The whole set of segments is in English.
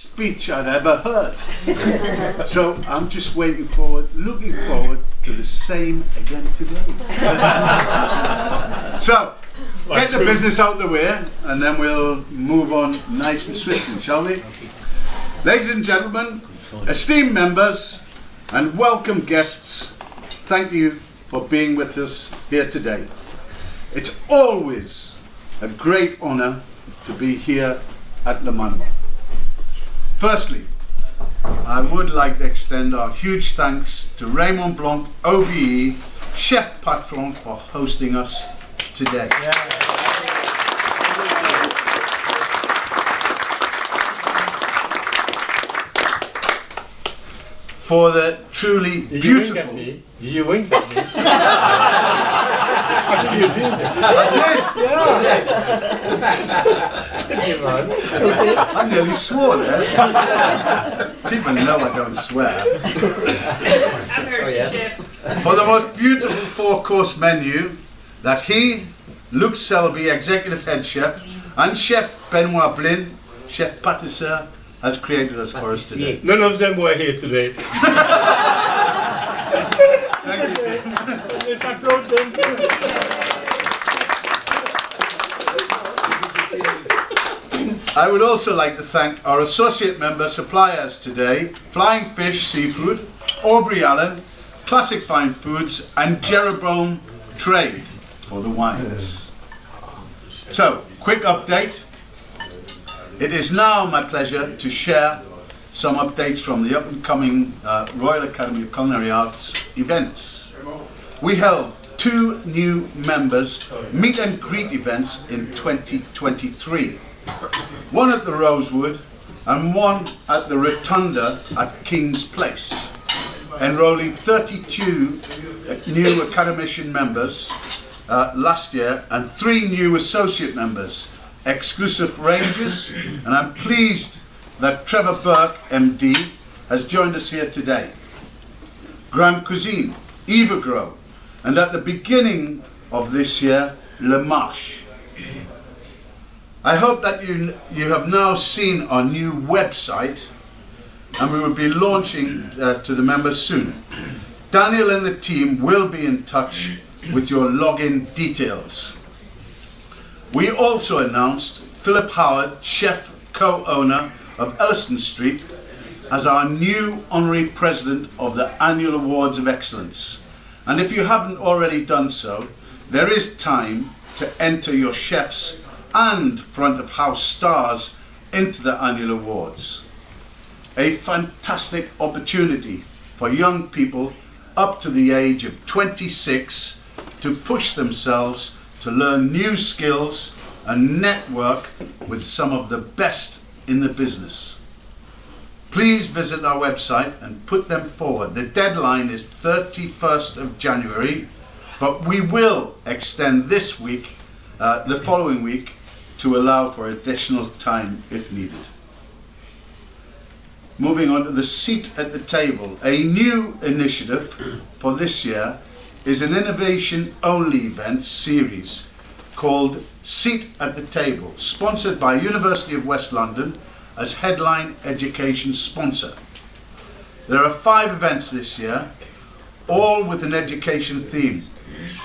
speech I'd ever heard. So I'm just looking forward to the same again today. So, get the business out of the way and then we'll move on nice and swiftly, shall we? Ladies and gentlemen, esteemed members and welcome guests, thank you for being with us here today. It's always a great honour to be here at Le Manoir. Firstly, I would like to extend our huge thanks to Raymond Blanc, OBE, Chef Patron, for hosting us today. Yeah. For the truly beautiful... Did you wink at me? I said you did. I did. I nearly swore there. People know I don't swear. For the most beautiful four-course menu that he, Luc Selby, Executive Head Chef, and Chef Benoit Blin, Chef Pâtisseur, has created us for us today. None of them were here today. Thank you. Let's applaud them. I would also like to thank our associate member suppliers today, Flying Fish Seafood, Aubrey Allen, Classic Fine Foods, and Jeroboam Trade for the wines. So, quick update. It is now my pleasure to share some updates from the up-and-coming Royal Academy of Culinary Arts events. We held 2 new members meet and greet events in 2023. One at the Rosewood and one at the Rotunda at King's Place, enrolling 32 new academician members last year and 3 new associate members, exclusive ranges, and I'm pleased that Trevor Burke, MD, has joined us here today. Grand Cuisine, Eva Grow, and at the beginning of this year, Le Marche. I hope that you have now seen our new website, and we will be launching to the members soon. Daniel and the team will be in touch with your login details. We also announced Philip Howard, chef co-owner of Elliston Street, as our new honorary president of the Annual Awards of Excellence. And if you haven't already done so, there is time to enter your chefs and front of house stars into the annual awards. A fantastic opportunity for young people up to the age of 26 to push themselves to learn new skills and network with some of the best in the business. Please visit our website and put them forward. The deadline is 31st of January, but we will extend this week, the following week, to allow for additional time if needed. Moving on to the seat at the table. A new initiative for this year is an innovation-only event series called Seat at the Table, sponsored by University of West London as headline education sponsor. There are 5 events this year, all with an education theme.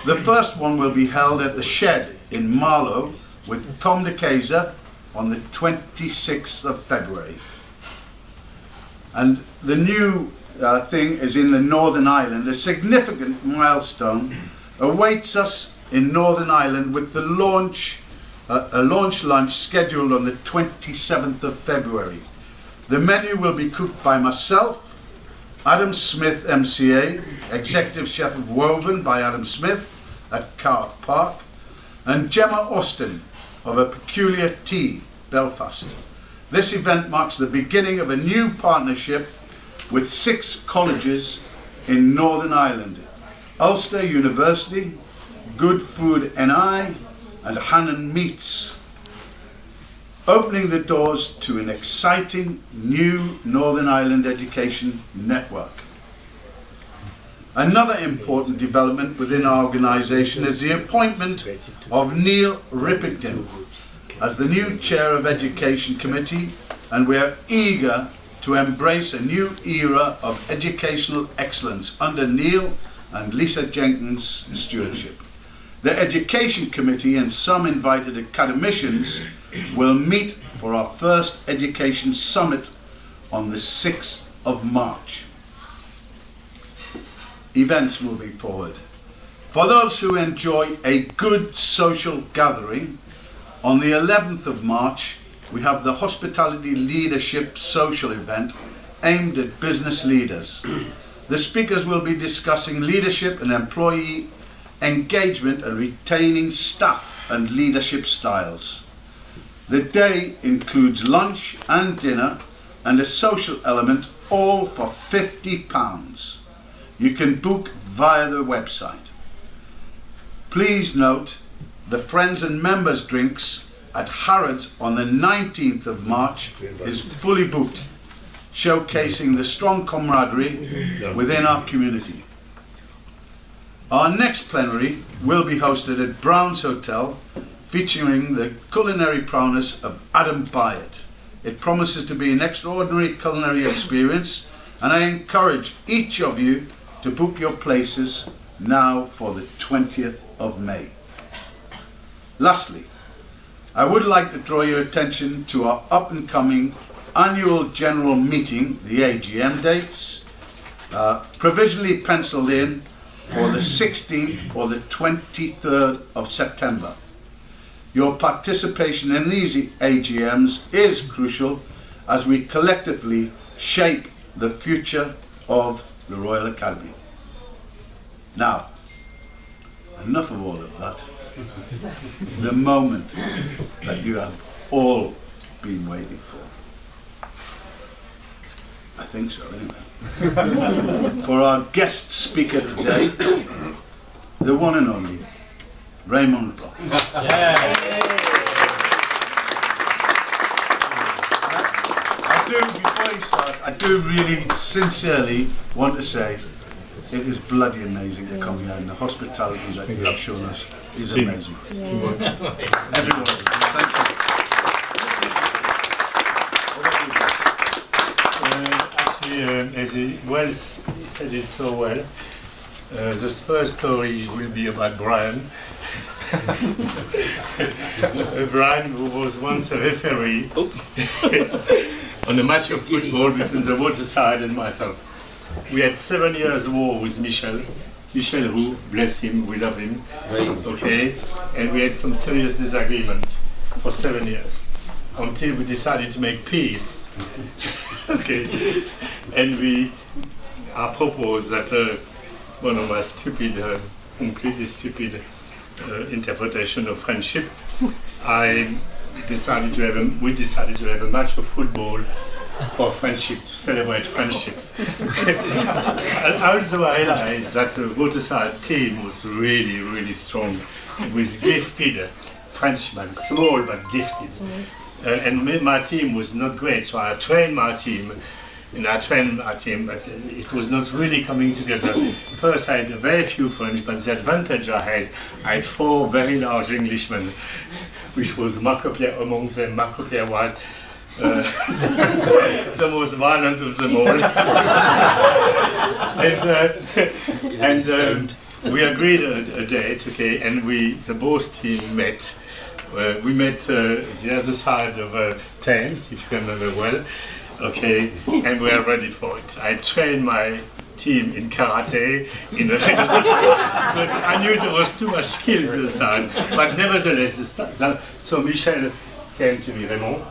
The first one will be held at the Shed in Marlow with Tom de Keyser on the 26th of February. And the new thing is in the Northern Ireland. A significant milestone awaits us in Northern Ireland with the launch, a launch lunch scheduled on the 27th of February. The menu will be cooked by myself, Adam Smith MCA, Executive Chef of Woven by Adam Smith at Carth Park, and Gemma Austin of A Peculiar Tea, Belfast. This event marks the beginning of a new partnership with 6 colleges in Northern Ireland: Ulster University, Good Food NI, and Hannon Meats, opening the doors to an exciting new Northern Ireland education network. Another important development within our organisation is the appointment of Neil Rippington as the new Chair of Education Committee and we are eager to embrace a new era of educational excellence under Neil and Lisa Jenkins' stewardship. The Education Committee and some invited academicians will meet for our first Education Summit on the 6th of March. Events moving forward. For those who enjoy a good social gathering, on the 11th of March, we have the Hospitality Leadership Social event aimed at business leaders. The speakers will be discussing leadership and employee engagement and retaining staff and leadership styles. The day includes lunch and dinner and a social element, all for £50. You can book via the website. Please note the friends and members drinks at Harrods on the 19th of March is fully booked, showcasing the strong camaraderie within our community. Our next plenary will be hosted at Brown's Hotel, featuring the culinary prowess of Adam Byatt. It promises to be an extraordinary culinary experience, and I encourage each of you to book your places now for the 20th of May. Lastly, I would like to draw your attention to our up-and-coming annual general meeting, the AGM dates, provisionally penciled in for the 16th or the 23rd of September. Your participation in these AGMs is crucial as we collectively shape the future of the Royal Academy. Now, enough of all of that. The moment that you have all been waiting for. I think so, anyway. For our guest speaker today, the one and only Raymond Bloch. Before he starts, I do really sincerely want to say it is bloody amazing to come here, and the hospitality that you have shown us is amazing. Everyone, thank you. Actually, as he said it so well, this first story will be about Brian. Brian, who was once a referee on a match of football between the Waterside and myself. We had 7 years war with Michel. Michel, who, bless him, we love him. Okay, and we had some serious disagreement for 7 years until we decided to make peace. Okay, and I proposed that one of my stupid, completely stupid interpretation of friendship. We decided to have a match of football for friendship, to celebrate friendships. And also I realized that the Waterside team was really, really strong, with gifted Frenchmen, small but gifted. And my team was not great, so I trained my team, but it was not really coming together. First I had very few French, but the advantage I had 4 very large Englishmen, which was Marco-Pierre among them, Marco-Pierre White, the most violent of them all. and we agreed a date, okay, and the both team met. We met the other side of Thames, if you remember well, okay, and we are ready for it. I trained my team in karate, because I knew there was too much skills on the side, but nevertheless, so Michel came to me, Raymond,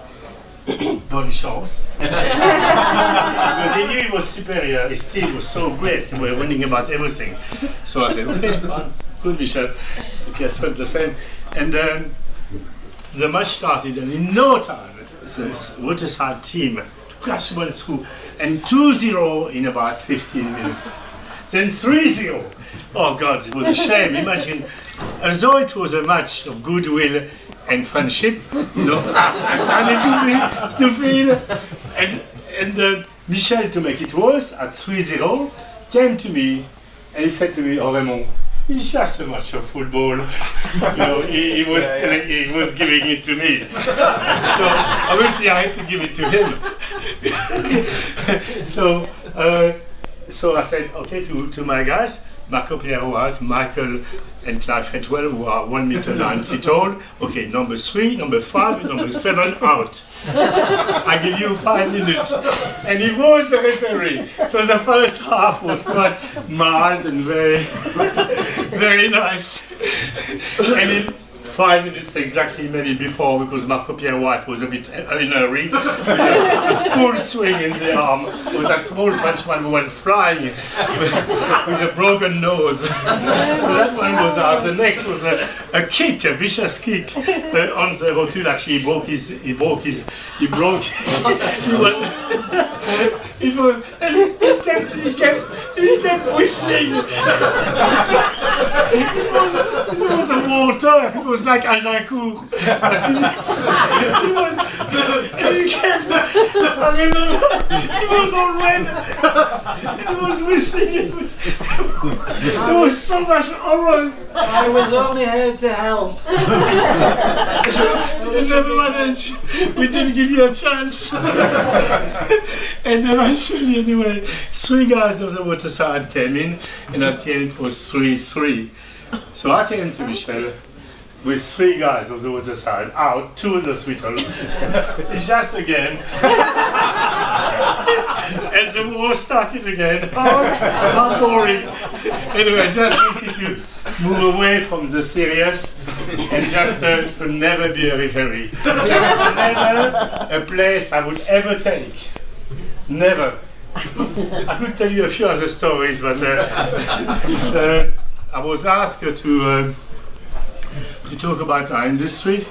bonne chance. Because he knew he was superior, his team was so great, we were winning about everything. So I said, okay, fine, good Michel, okay, I spent the same. And the match started, and in no time, the Waterside team crashed one through, and 2-0 in about 15 minutes. Then 3-0. Oh God, it was a shame. Imagine, although it was a match of goodwill and friendship, I started to feel, and Michel, to make it worse, at 3-0, came to me and he said to me, "Oh Raymond, it's just a match of football. You know, he was he was giving it to me. So obviously I had to give it to him. So I said, okay, to my guys, Marco Pierre, Michael and Clive Fetwell, who are 1.90 m tall. Okay, number 3, number 5, number 7 out. I give you 5 minutes. And he was the referee. So the first half was quite mild and very, very nice. And in 5 minutes exactly, maybe before, because Marco Pierre White was a bit in a hurry, a full swing in the arm. It was that small Frenchman who went flying with a broken nose. So that one was out. The next was a kick, a vicious kick on the rotule. Actually, he broke and he kept whistling. It was a war turf. It was like Agincourt. I remember, he was all red. He was whistling. There was so much horrors. I was only here to help. You never managed. We didn't give you a chance. And eventually, anyway, 3 guys of the water side came in, and at the end it was 3-3. So I came to Michel with 3 guys of the water side out, 2 in the hospital. It's just a game. And the war started again. How boring. Anyway, I just wanted to move away from the serious and just so never be a referee. That's never a place I would ever take. Never. I could tell you a few other stories, but I was asked to talk about our industry.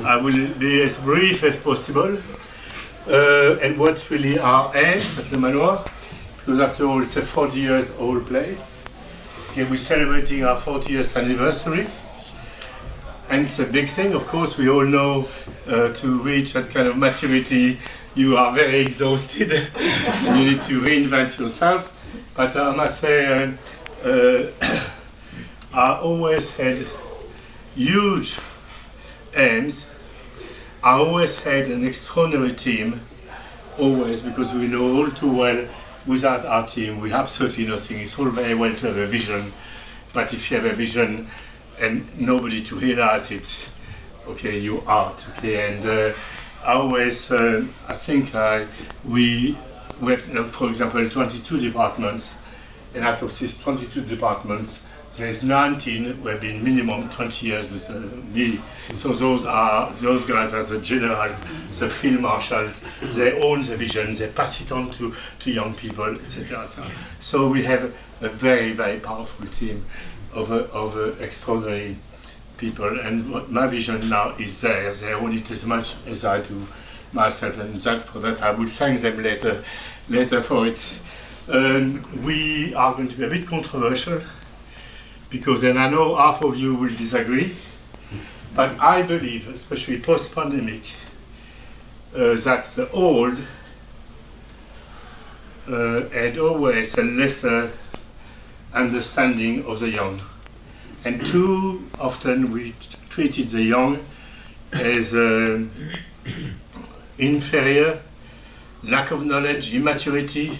I will be as brief as possible. And what really our aims at the Manoir, because after all it's a 40 years old place. Here we're celebrating our 40th anniversary. And it's a big thing, of course. We all know to reach that kind of maturity you are very exhausted and you need to reinvent yourself. But I must say I always had huge aims. I always had an extraordinary team, always, because we know all too well without our team we have absolutely nothing. It's all very well to have a vision, but if you have a vision and nobody to realize it, okay, you out. Okay, and I always, I think we have, for example, 22 departments, and out of these 22 departments, there's 19 who have been minimum 20 years with me. So those guys are the generals, the field marshals. They own the vision, they pass it on to young people, etc. So we have a very, very powerful team of extraordinary people. And what my vision now is theirs. They own it as much as I do myself, and for that I will thank them later for it. We are going to be a bit controversial, because, and I know half of you will disagree, but I believe, especially post-pandemic, that the old had always a lesser understanding of the young. And too often we treated the young as inferior, lack of knowledge, immaturity,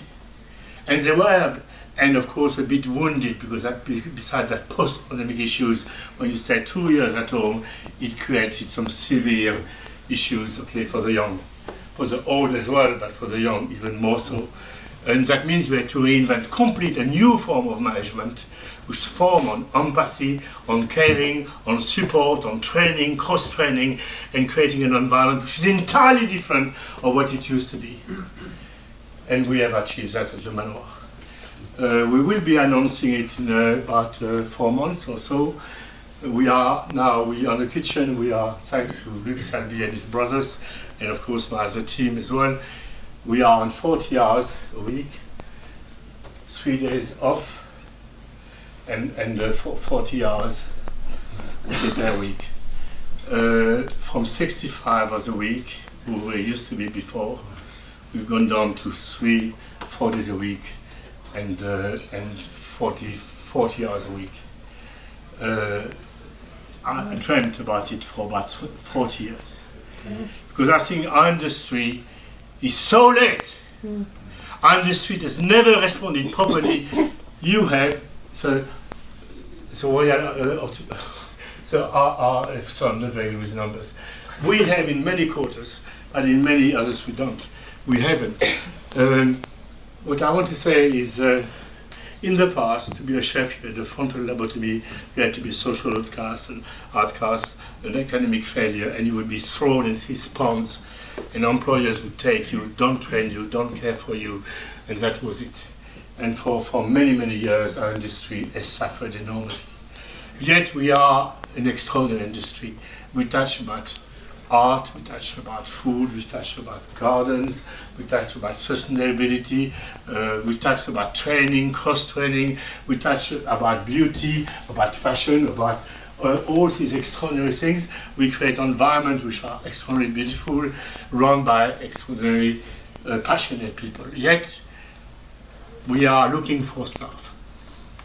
and they were, and of course, a bit wounded, because that, besides that post-pandemic issues, when you stay 2 years at home, it created some severe issues, okay, for the young, for the old as well, but for the young even more so. And that means we had to reinvent complete a new form of management, which is formed on empathy, on caring, on support, on training, cross-training, and creating an environment which is entirely different of what it used to be. And we have achieved that at the Manoir. We will be announcing it in about 4 months or so. We are on the kitchen. We are, thanks to Luc Salby and his brothers, and of course my other team as well. We are on 40 hours a week, 3 days off, and 40 hours per week. From 65 hours a week, who we used to be before, we've gone down to 4 days a week, and 45 40 hours a week. I dreamt about it for about 40 years. Because I think our industry is so late. Our industry has never responded properly. You have, so I'm not very good with numbers. We have in many quarters, and in many others we don't. We haven't. What I want to say is, in the past, to be a chef, you had a frontal lobotomy, you had to be a social outcast, an academic failure, and you would be thrown in 6 ponds, and employers would take you, don't train you, don't care for you, and that was it. And for many, many years, our industry has suffered enormously. Yet we are an extraordinary industry. We touch about art, we touch about food, we touch about gardens, we touch about sustainability, we touch about training, cross-training, we touch about beauty, about fashion, about all these extraordinary things. We create environments which are extraordinarily beautiful, run by extraordinarily passionate people. Yet, we are looking for staff.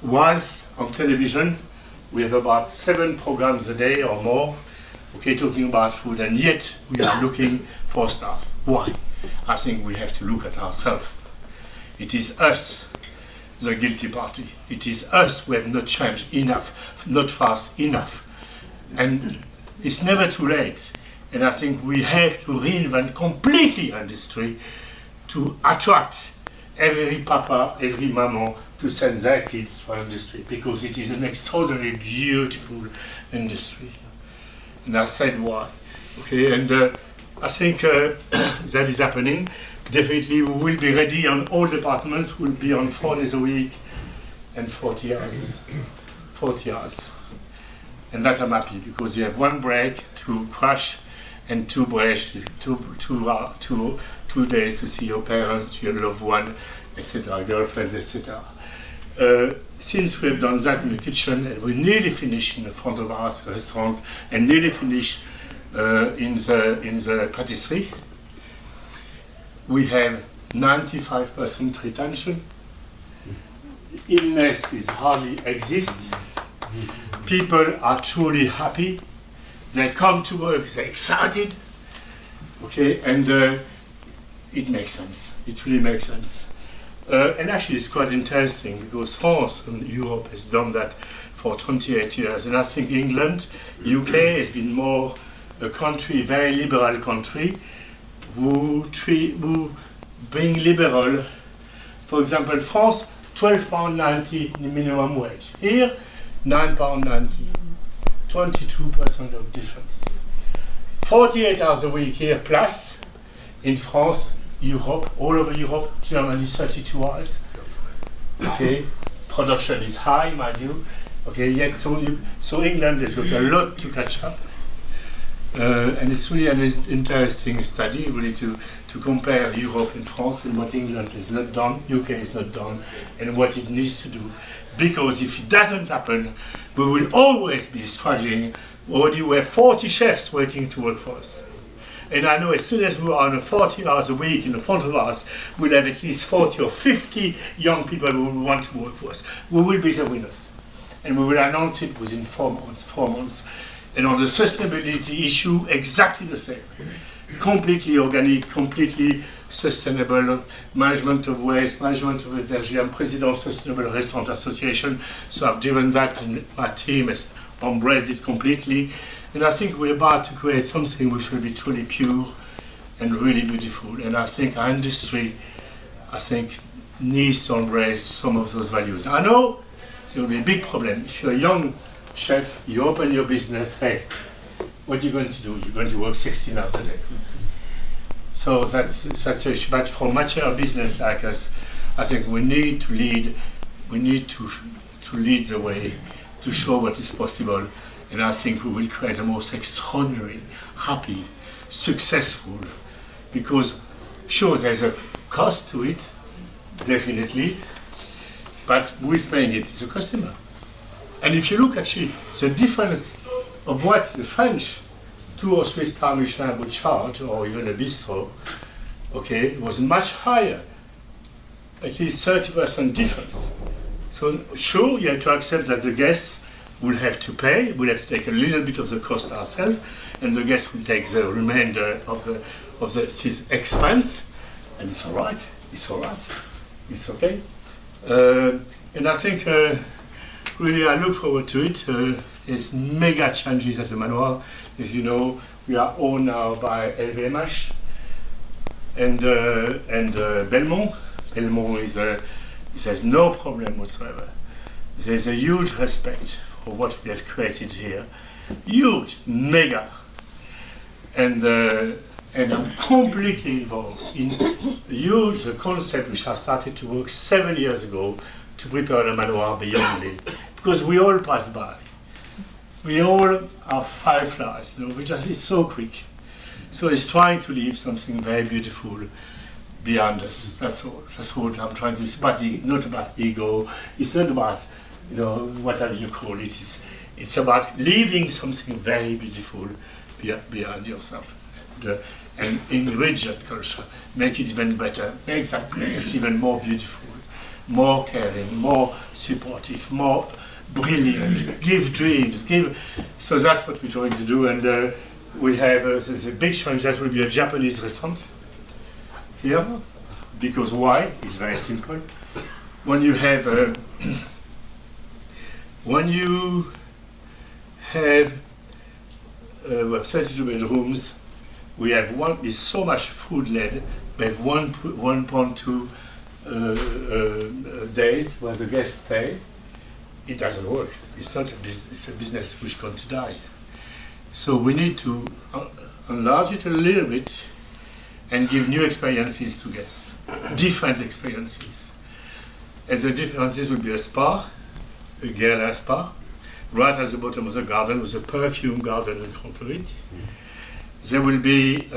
Whilst on television, we have about 7 programs a day or more, talking about food, and yet we are looking for staff. Why? I think we have to look at ourselves. It is us, the guilty party. It is us who have not changed enough, not fast enough. And it's never too late. And I think we have to reinvent completely industry to attract every papa, every mama to send their kids to industry, because it is an extraordinarily beautiful industry. And I said why. And I think that is happening. Definitely we will be ready on all departments. We'll be on 4 days a week and 40 hours. 40 hours. And that I'm happy, because you have 1 break to crash and 2 breaks, 2 days to see your parents, your loved one, etc., girlfriends, etc. Since we have done that in the kitchen, and we nearly finished in the front of our restaurant, and nearly finished in the patisserie, we have 95% retention. Illness is hardly exist. People are truly happy. They come to work, they're excited. And it makes sense. It really makes sense. And actually it's quite interesting, because France and Europe has done that for 28 years. And I think England, UK has been more a country, very liberal country, who being liberal. For example, France, £12.90 minimum wage. Here, £9.90. 22% of difference. 48 hours a week here plus. In France, Europe, all over Europe, Germany 32 hours. Production is high, mind you. Yet so England has got a lot to catch up. And it's really an interesting study, really, to compare Europe and France and what England has not done, UK has not done, and what it needs to do. Because if it doesn't happen, we will always be struggling. Already we have 40 chefs waiting to work for us. And I know as soon as we are on 40 hours a week in the front of us, we'll have at least 40 or 50 young people who will want to work for us. We will be the winners. And we will announce it within 4 months. And on the sustainability issue, exactly the same. Completely organic, completely sustainable, management of waste, management of energy. I'm president of Sustainable Restaurant Association, so I've driven that, and my team has embraced it completely. And I think we're about to create something which will be truly pure and really beautiful. And I think our industry, needs to embrace some of those values. I know there will be a big problem. If you're a young chef, you open your business, hey, what are you going to do? You're going to work 16 hours a day. So that's the issue. But for mature business like us, I think we need to lead. We need to lead the way, to show what is possible. And I think we will create the most extraordinary, happy, successful, because sure, there's a cost to it, definitely, but who is paying it? It's the customer. And if you look actually, the difference of what the French 2 or 3 star Michelin would charge, or even a bistro, was much higher, at least 30% difference. So sure, you have to accept that the guests will have to pay, will have to take a little bit of the cost ourselves, and the guests will take the remainder of the expense, and it's all right. It's all right. It's okay. And I think really I look forward to it. There's mega changes at the Manoir. As you know, we are owned now by LVMH and Belmont. Belmont has no problem whatsoever. There's a huge respect for what we have created here. Huge, mega. And I'm completely involved in a huge concept which I started to work 7 years ago to prepare the Manoir beyond me. Because we all pass by. We all are fireflies, you know, which is so quick. So it's trying to leave something very beautiful beyond us. That's all. That's what I'm trying to say. But not about ego. It's not about, you know, whatever you call it. It's about leaving something very beautiful beyond yourself. And enrich that culture, make it even better, make that place even more beautiful, more caring, more supportive, more brilliant, give dreams, so that's what we're trying to do. And we have there's a big challenge that will be a Japanese restaurant here, because why? It's very simple. When you have 32 bedrooms, we have with so much food led, we have 1.2 days where the guests stay. It doesn't work. It's not a business. It's a business which is going to die. So we need to enlarge it a little bit and give new experiences to guests, different experiences. And the differences will be a spa, a gala spa, right at the bottom of the garden with a perfume garden in front of it. There will be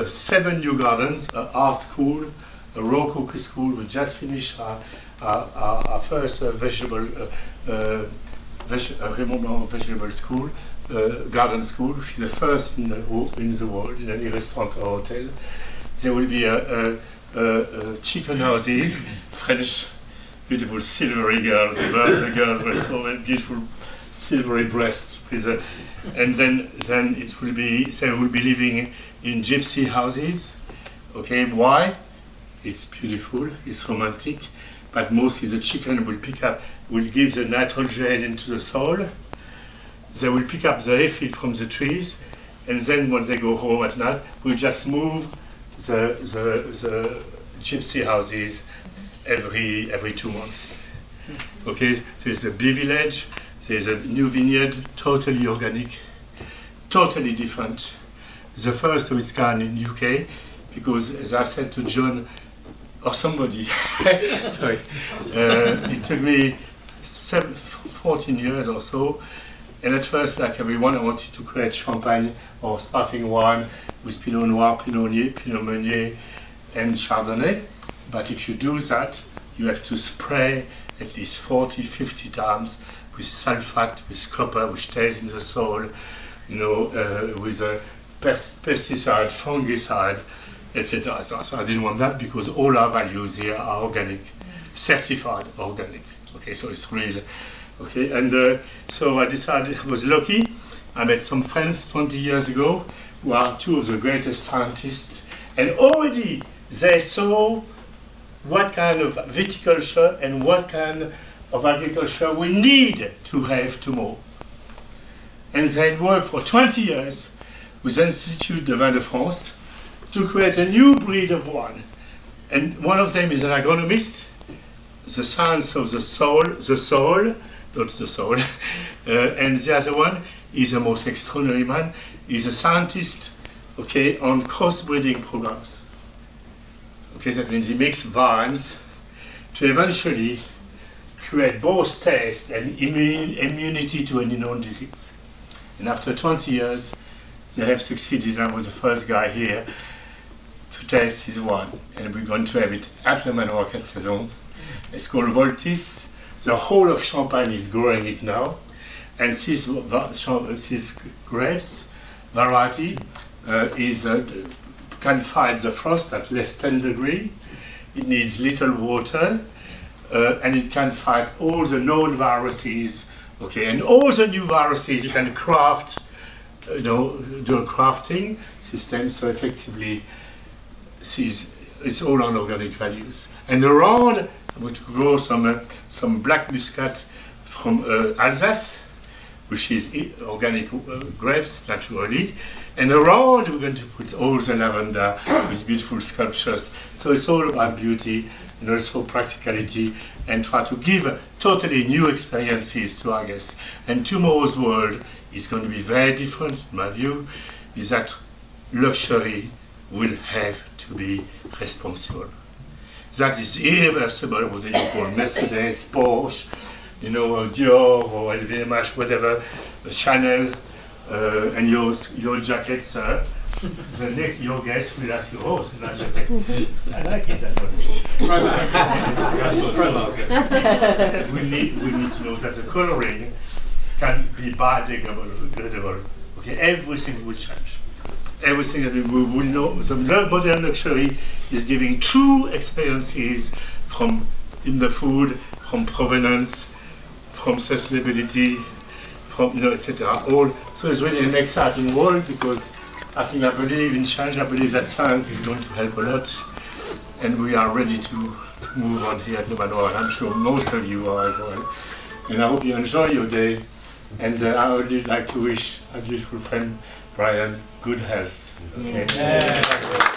7 new gardens, an art school, a raw cookery school. We just finished our first vegetable school, garden school, which is the first in the world in any restaurant or hotel. There will be chicken houses, French, beautiful silvery girls. The girls were so beautiful, silvery breasts. And then it will be, they will be living in gypsy houses. Okay, why? It's beautiful, it's romantic, but mostly the chicken will give the nitrogen into the soil. They will pick up the aphid from the trees, and then when they go home at night, we'll just move the gypsy houses every 2 months. Okay, so there's a bee village. There's a new vineyard, totally organic, totally different. The first of its kind in UK, because as I said to John, or somebody, sorry, it took me 14 years or so, and at first, like everyone, I wanted to create champagne or sparkling wine with Pinot Noir, Pinot Meunier, and Chardonnay. But if you do that, you have to spray at least 40, 50 times with sulfate, with copper, which stays in the soil, you know, with a pesticide, fungicide, etc. So I didn't want that because all our values here are organic, certified organic. Okay, so it's real. Okay, and so I decided, I was lucky. I met some friends 20 years ago who are 2 of the greatest scientists, and already they saw what kind of viticulture and what kind of agriculture we need to have tomorrow. And they had worked for 20 years with the Institut de Vin de France to create a new breed of wine. And one of them is an agronomist, the science of the soil, not the soul. And the other one is the most extraordinary man, is a scientist, okay, on crossbreeding programs. Okay, that means he mixes vines to eventually create both taste and immunity to any known disease. And after 20 years, they have succeeded. I was the first guy here to taste his wine. And we're going to have it at the Manoir Quat'Saisons. It's called Voltis. The whole of Champagne is growing it now. And this grapes variety can fight the frost at less 10 degrees. It needs little water. and it can fight all the known viruses. Okay, and all the new viruses you can craft, do a crafting system. So effectively, it's all on organic values. And around, I'm going to grow some black muscat from Alsace, which is organic grapes naturally. And around we're going to put all the lavender with beautiful sculptures. So it's all about beauty and also practicality, and try to give totally new experiences to our guests. And tomorrow's world is going to be very different, in my view, is that luxury will have to be responsible. That is irreversible, whether you call Mercedes, Porsche, Dior or LVMH, whatever, Chanel, and your jacket, sir. Your guest will ask you, oh, so that jacket. I like it, that one. We need to know that the coloring can be biodegradable. Okay, everything will change. Everything that we will know. The modern luxury is giving true experiences in the food, from provenance, from sustainability, from etc. All. So it's really an exciting world, because I believe in change. I believe that science is going to help a lot, and we are ready to move on here at the Manoir. And I'm sure most of you are as well. And I hope you enjoy your day. And I would like to wish our beautiful friend Brian good health. Okay. Yeah.